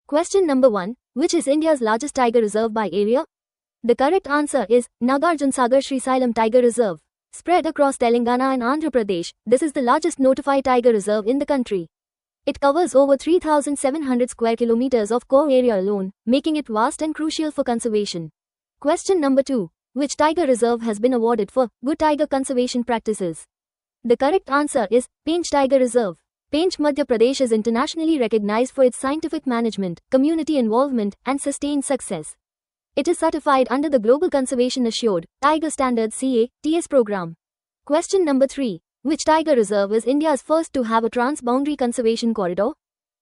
Question number 1. Which is India's largest tiger reserve by area? The correct answer is Nagarjun Sagar Srisailam Tiger Reserve. Spread across Telangana and Andhra Pradesh, this is the largest notified tiger reserve in the country. It covers over 3,700 square kilometers of core area alone, making it vast and crucial for conservation. Question number 2. Which tiger reserve has been awarded for good tiger conservation practices? The correct answer is Pench Tiger Reserve. Pench, Madhya Pradesh is internationally recognized for its scientific management, community involvement, and sustained success. It is certified under the Global Conservation Assured Tiger Standards (CA/TS) program. Question number 3. Which tiger reserve is India's first to have a trans-boundary conservation corridor?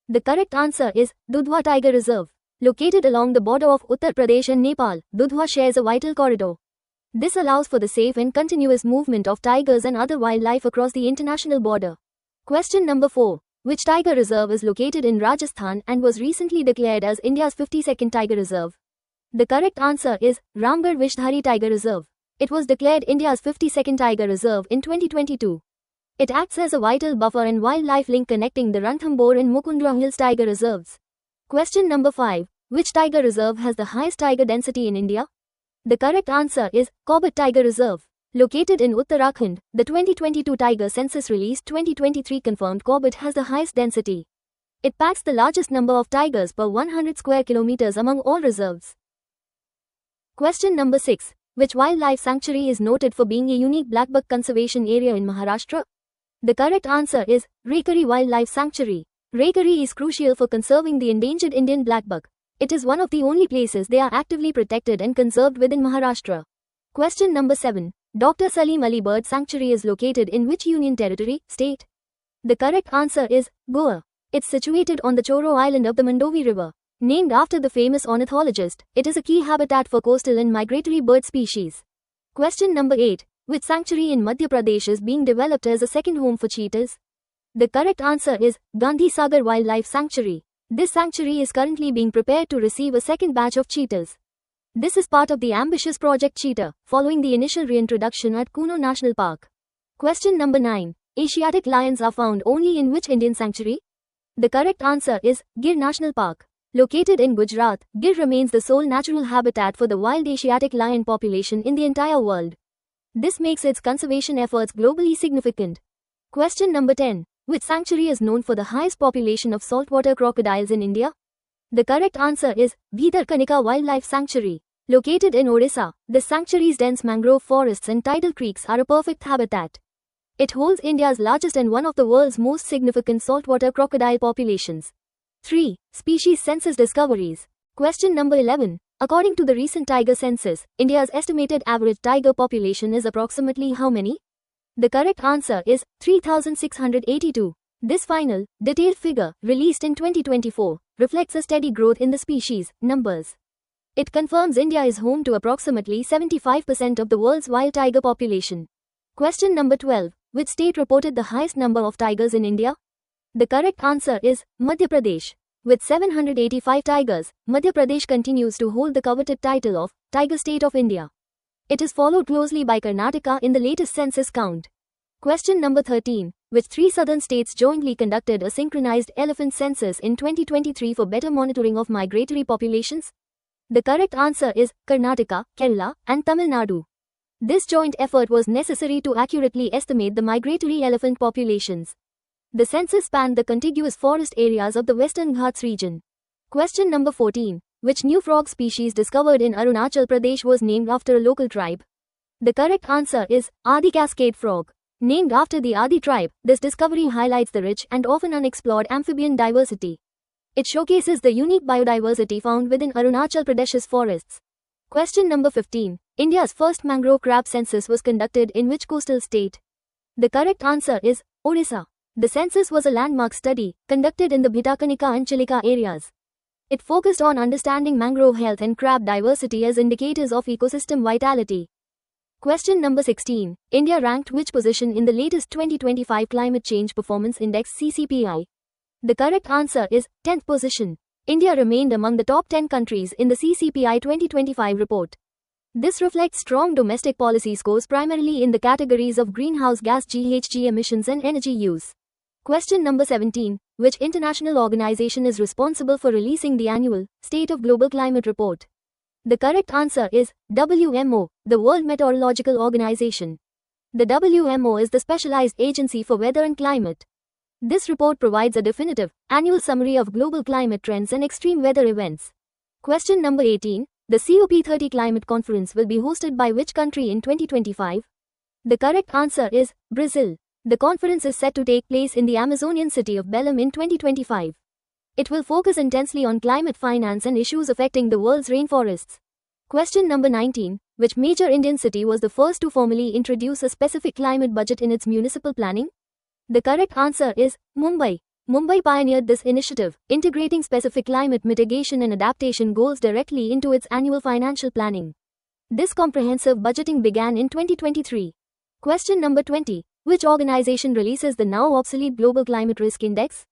The correct answer is Dudhwa Tiger Reserve. Located along the border of Uttar Pradesh and Nepal, Dudhwa shares a vital corridor. This allows for the safe and continuous movement of tigers and other wildlife across the international border. Question number 4. Which tiger reserve is located in Rajasthan and was recently declared as India's 52nd tiger reserve? The correct answer is Ramgarh Vishdhari Tiger Reserve. It was declared India's 52nd tiger reserve in 2022. It acts as a vital buffer and wildlife link connecting the Ranthambore and Mukundra Hills tiger reserves. Question number 5. Which tiger reserve has the highest tiger density in India? The correct answer is Corbett Tiger Reserve. Located in Uttarakhand, the 2022 Tiger Census released 2023 confirmed Corbett has the highest density. It packs the largest number of tigers per 100 square kilometers among all reserves. Question number 6. Which wildlife sanctuary is noted for being a unique blackbuck conservation area in Maharashtra? The correct answer is Rekari Wildlife Sanctuary. Rekari is crucial for conserving the endangered Indian blackbuck. It is one of the only places they are actively protected and conserved within Maharashtra. Question number 7. Dr. Salim Ali Bird Sanctuary is located in which union territory, state? The correct answer is Goa. It's situated on the Choro Island of the Mandovi River. Named after the famous ornithologist, it is a key habitat for coastal and migratory bird species. Question number 8. Which sanctuary in Madhya Pradesh is being developed as a second home for cheetahs? The correct answer is Gandhi Sagar Wildlife Sanctuary. This sanctuary is currently being prepared to receive a second batch of cheetahs. This is part of the ambitious Project Cheetah, following the initial reintroduction at Kuno National Park. Question number 9. Asiatic lions are found only in which Indian sanctuary? The correct answer is Gir National Park. Located in Gujarat, Gir remains the sole natural habitat for the wild Asiatic lion population in the entire world. This makes its conservation efforts globally significant. Question number 10. Which sanctuary is known for the highest population of saltwater crocodiles in India? The correct answer is Bhitarkanika Wildlife Sanctuary. Located in Odisha, the sanctuary's dense mangrove forests and tidal creeks are a perfect habitat. It holds India's largest and one of the world's most significant saltwater crocodile populations. 3. Species Census Discoveries. Question number 11. According to the recent tiger census, India's estimated average tiger population is approximately how many? The correct answer is 3,682. This final, detailed figure, released in 2024, reflects a steady growth in the species numbers. It confirms India is home to approximately 75% of the world's wild tiger population. Question number 12. Which state reported the highest number of tigers in India? The correct answer is Madhya Pradesh. With 785 tigers, Madhya Pradesh continues to hold the coveted title of Tiger State of India. It is followed closely by Karnataka in the latest census count. Question number 13. Which three southern states jointly conducted a synchronized elephant census in 2023 for better monitoring of migratory populations? The correct answer is Karnataka, Kerala, and Tamil Nadu. This joint effort was necessary to accurately estimate the migratory elephant populations. The census spanned the contiguous forest areas of the Western Ghats region. Question number 14. Which new frog species discovered in Arunachal Pradesh was named after a local tribe? The correct answer is Adi Cascade Frog. Named after the Adi tribe, this discovery highlights the rich and often unexplored amphibian diversity. It showcases the unique biodiversity found within Arunachal Pradesh's forests. Question number 15. India's first mangrove crab census was conducted in which coastal state? The correct answer is Odisha. The census was a landmark study, conducted in the Bhitarkanika and Chilika areas. It focused on understanding mangrove health and crab diversity as indicators of ecosystem vitality. Question number 16. India ranked which position in the latest 2025 Climate Change Performance Index (CCPI)? The correct answer is 10th position. India remained among the top 10 countries in the CCPI 2025 report. This reflects strong domestic policy scores primarily in the categories of greenhouse gas (GHG) emissions and energy use. Question number 17. Which international organization is responsible for releasing the annual State of Global Climate Report? The correct answer is WMO, the World Meteorological Organization. The WMO is the specialized agency for weather and climate. This report provides a definitive, annual summary of global climate trends and extreme weather events. Question number 18. The COP30 Climate Conference will be hosted by which country in 2025? The correct answer is Brazil. The conference is set to take place in the Amazonian city of Belém in 2025. It will focus intensely on climate finance and issues affecting the world's rainforests. Question number 19. Which major Indian city was the first to formally introduce a specific climate budget in its municipal planning? The correct answer is Mumbai. Mumbai pioneered this initiative, integrating specific climate mitigation and adaptation goals directly into its annual financial planning. This comprehensive budgeting began in 2023. Question number 20. Which organization releases the now obsolete Global Climate Risk Index?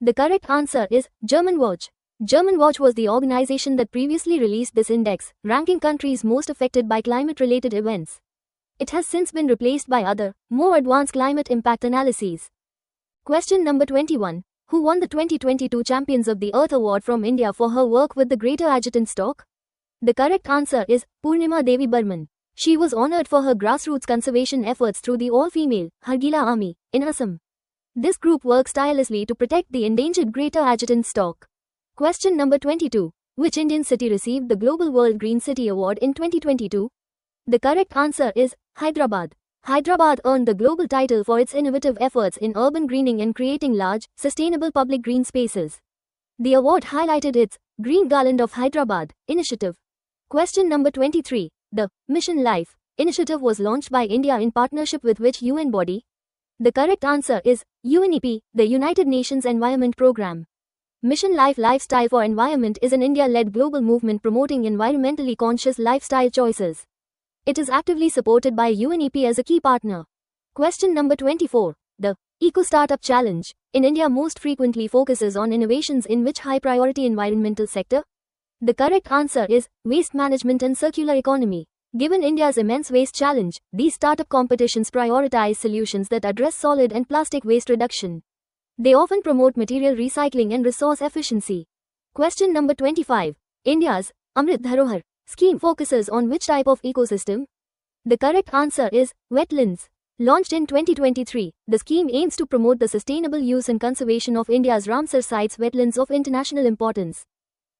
The correct answer is Germanwatch. Germanwatch was the organization that previously released this index, ranking countries most affected by climate-related events. It has since been replaced by other, more advanced climate impact analyses. Question number 21. Who won the 2022 Champions of the Earth Award from India for her work with the greater adjutant stock? The correct answer is Purnima Devi Burman. She was honored for her grassroots conservation efforts through the all-female Hargila Army in Assam. This group works tirelessly to protect the endangered greater adjutant stock. Question number 22. Which Indian city received the Global World Green City Award in 2022? The correct answer is Hyderabad. Hyderabad earned the global title for its innovative efforts in urban greening and creating large, sustainable public green spaces. The award highlighted its Green Garland of Hyderabad initiative. Question number 23. The Mission Life initiative was launched by India in partnership with which UN body? The correct answer is UNEP, the United Nations Environment Programme. Mission Life Lifestyle for Environment is an India-led global movement promoting environmentally conscious lifestyle choices. It is actively supported by UNEP as a key partner. Question number 24. The Eco Startup Challenge in India most frequently focuses on innovations in which high-priority environmental sector? The correct answer is waste management and circular economy. Given India's immense waste challenge, these startup competitions prioritize solutions that address solid and plastic waste reduction. They often promote material recycling and resource efficiency. Question number 25. India's Amrit Dharohar scheme focuses on which type of ecosystem? The correct answer is wetlands. Launched in 2023, the scheme aims to promote the sustainable use and conservation of India's Ramsar sites wetlands of international importance.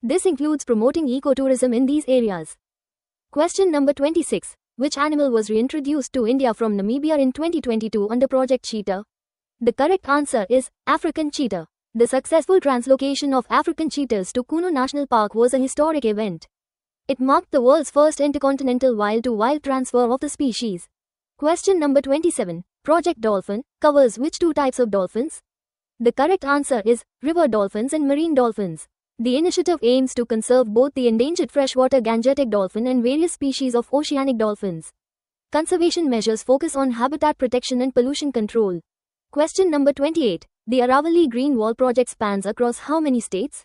This includes promoting ecotourism in these areas. Question number 26. Which animal was reintroduced to India from Namibia in 2022 under Project Cheetah? The correct answer is African cheetah. The successful translocation of African cheetahs to Kuno National Park was a historic event. It marked the world's first intercontinental wild-to-wild transfer of the species. Question number 27. Project Dolphin covers which two types of dolphins? The correct answer is river dolphins and marine dolphins. The initiative aims to conserve both the endangered freshwater Gangetic dolphin and various species of oceanic dolphins. Conservation measures focus on habitat protection and pollution control. Question number 28. The Aravali Green Wall project spans across how many states?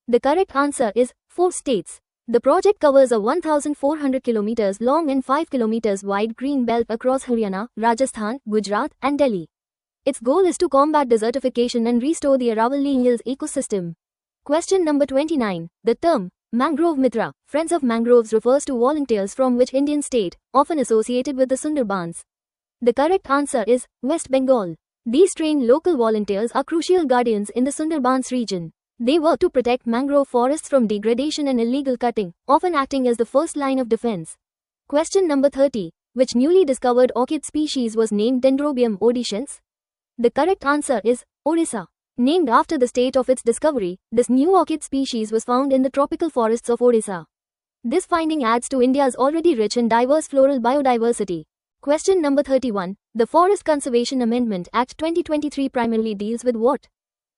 The correct answer is 4 states. The project covers a 1,400 km long and 5 km wide green belt across Haryana, Rajasthan, Gujarat, and Delhi. Its goal is to combat desertification and restore the Aravali Hills ecosystem. Question number 29. The term Mangrove Mitra, Friends of Mangroves refers to volunteers from which Indian state, often associated with the Sundarbans? The correct answer is West Bengal. These trained local volunteers are crucial guardians in the Sundarbans region. They work to protect mangrove forests from degradation and illegal cutting, often acting as the first line of defense. Question number 30. Which newly discovered orchid species was named Dendrobium odiscens? The correct answer is Odisha. Named after the state of its discovery, this new orchid species was found in the tropical forests of Odisha. This finding adds to India's already rich and diverse floral biodiversity. Question number 31. The Forest Conservation Amendment Act 2023 primarily deals with what?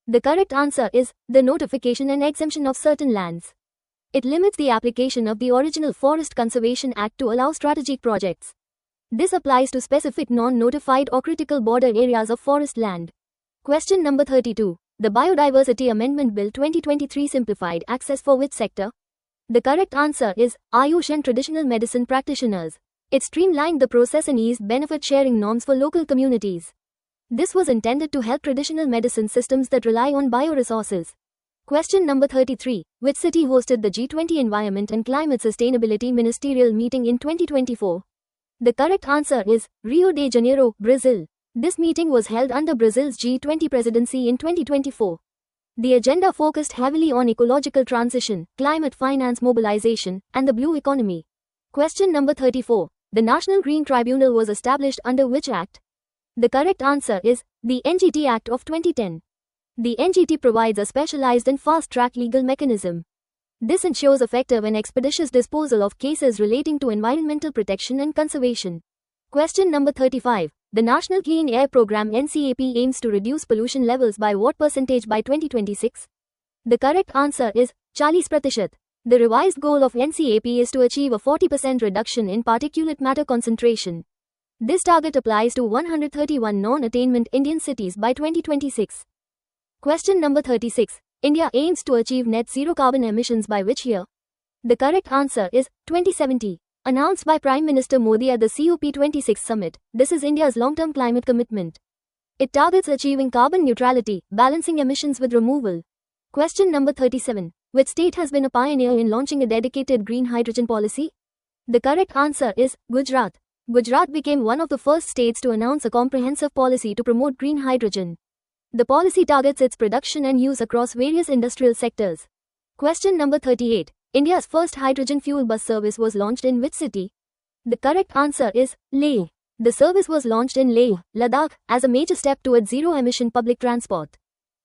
The correct answer is the notification and exemption of certain lands. It limits the application of the original Forest Conservation Act to allow strategic projects. This applies to specific non-notified or critical border areas of forest land. Question number 32. The Biodiversity Amendment Bill 2023 simplified access for which sector? The correct answer is Ayush and traditional medicine practitioners. It streamlined the process and eased benefit sharing norms for local communities. This was intended to help traditional medicine systems that rely on bioresources. Question number 33. Which city hosted the G20 Environment and Climate Sustainability Ministerial Meeting in 2024? The correct answer is Rio de Janeiro, Brazil. This meeting was held under Brazil's G20 presidency in 2024. The agenda focused heavily on ecological transition, climate finance mobilization, and the blue economy. Question number 34. The National Green Tribunal was established under which act? The correct answer is the NGT Act of 2010. The NGT provides a specialized and fast-track legal mechanism. This ensures effective and expeditious disposal of cases relating to environmental protection and conservation. Question number 35. The National Clean Air Program NCAP aims to reduce pollution levels by what percentage by 2026? The correct answer is 40%. The revised goal of NCAP is to achieve a 40% reduction in particulate matter concentration. This target applies to 131 non-attainment Indian cities by 2026. Question number 36. India aims to achieve net zero carbon emissions by which year? The correct answer is 2070. Announced by Prime Minister Modi at the COP26 summit, this is India's long-term climate commitment. It targets achieving carbon neutrality, balancing emissions with removal. Question number 37. Which state has been a pioneer in launching a dedicated green hydrogen policy? The correct answer is Gujarat. Gujarat became one of the first states to announce a comprehensive policy to promote green hydrogen. The policy targets its production and use across various industrial sectors. Question number 38. India's first hydrogen fuel bus service was launched in which city? The correct answer is Leh. The service was launched in Leh, Ladakh, as a major step towards zero-emission public transport.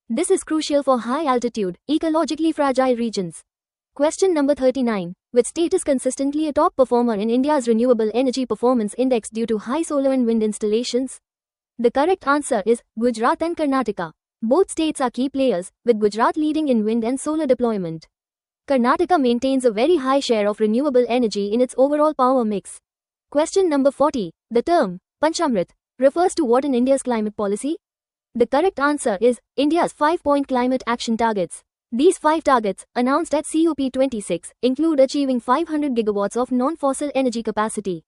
This is crucial for high-altitude, ecologically fragile regions. Question number 39. Which state is consistently a top performer in India's Renewable Energy Performance Index due to high solar and wind installations? The correct answer is Gujarat and Karnataka. Both states are key players, with Gujarat leading in wind and solar deployment. Karnataka maintains a very high share of renewable energy in its overall power mix. Question number 40. The term Panchamrit refers to what in India's climate policy? The correct answer is India's 5-point climate action targets. These 5 targets, announced at COP26, include achieving 500 gigawatts of non-fossil energy capacity.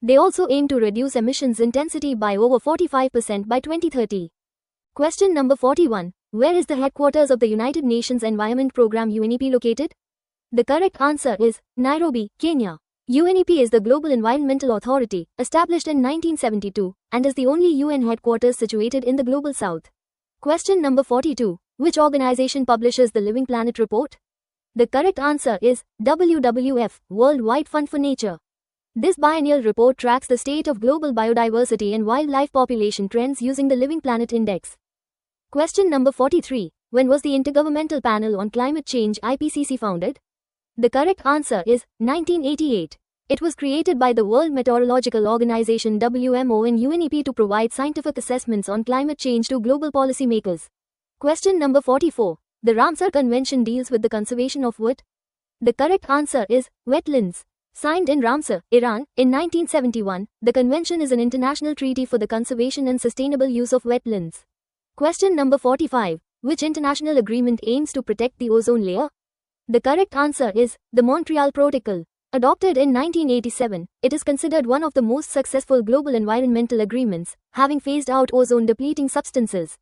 They also aim to reduce emissions intensity by over 45% by 2030. Question number 41. Where is the headquarters of the United Nations Environment Programme UNEP located? The correct answer is Nairobi, Kenya. UNEP is the Global Environmental Authority, established in 1972, and is the only UN headquarters situated in the Global South. Question number 42. Which organization publishes the Living Planet report? The correct answer is WWF, World Wide Fund for Nature. This biennial report tracks the state of global biodiversity and wildlife population trends using the Living Planet Index. Question number 43. When was the Intergovernmental Panel on Climate Change IPCC founded? The correct answer is 1988. It was created by the World Meteorological Organization WMO and UNEP to provide scientific assessments on climate change to global policymakers. Question number 44. The Ramsar Convention deals with the conservation of what? The correct answer is wetlands. Signed in Ramsar, Iran, in 1971, the convention is an international treaty for the conservation and sustainable use of wetlands. Question number 45. Which international agreement aims to protect the ozone layer? The correct answer is the Montreal Protocol. Adopted in 1987, it is considered one of the most successful global environmental agreements, having phased out ozone-depleting substances.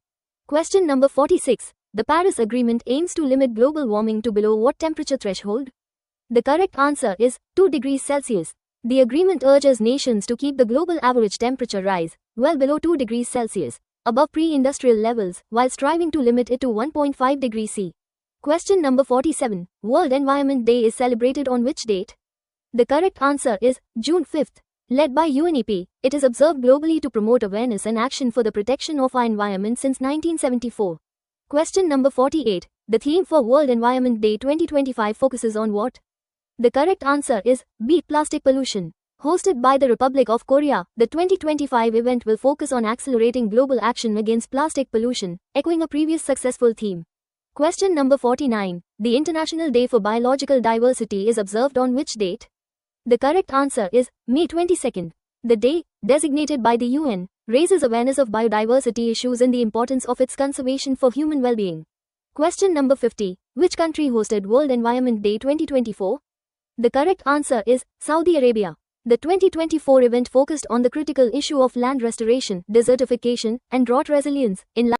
Question number 46. The Paris Agreement aims to limit global warming to below what temperature threshold? The correct answer is 2 degrees Celsius. The agreement urges nations to keep the global average temperature rise well below 2 degrees Celsius, above pre-industrial levels, while striving to limit it to 1.5 degrees C. Question number 47. World Environment Day is celebrated on which date? The correct answer is June 5th. Led by UNEP, it is observed globally to promote awareness and action for the protection of our environment since 1974. Question number 48. The theme for World Environment Day 2025 focuses on what? The correct answer is Beat Plastic Pollution. Hosted by the Republic of Korea, the 2025 event will focus on accelerating global action against plastic pollution, echoing a previous successful theme. Question number 49. The International Day for Biological Diversity is observed on which date? The correct answer is May 22nd. The day, designated by the UN, raises awareness of biodiversity issues and the importance of its conservation for human well-being. Question number 50. Which country hosted World Environment Day 2024? The correct answer is Saudi Arabia. The 2024 event focused on the critical issue of land restoration, desertification, and drought resilience. In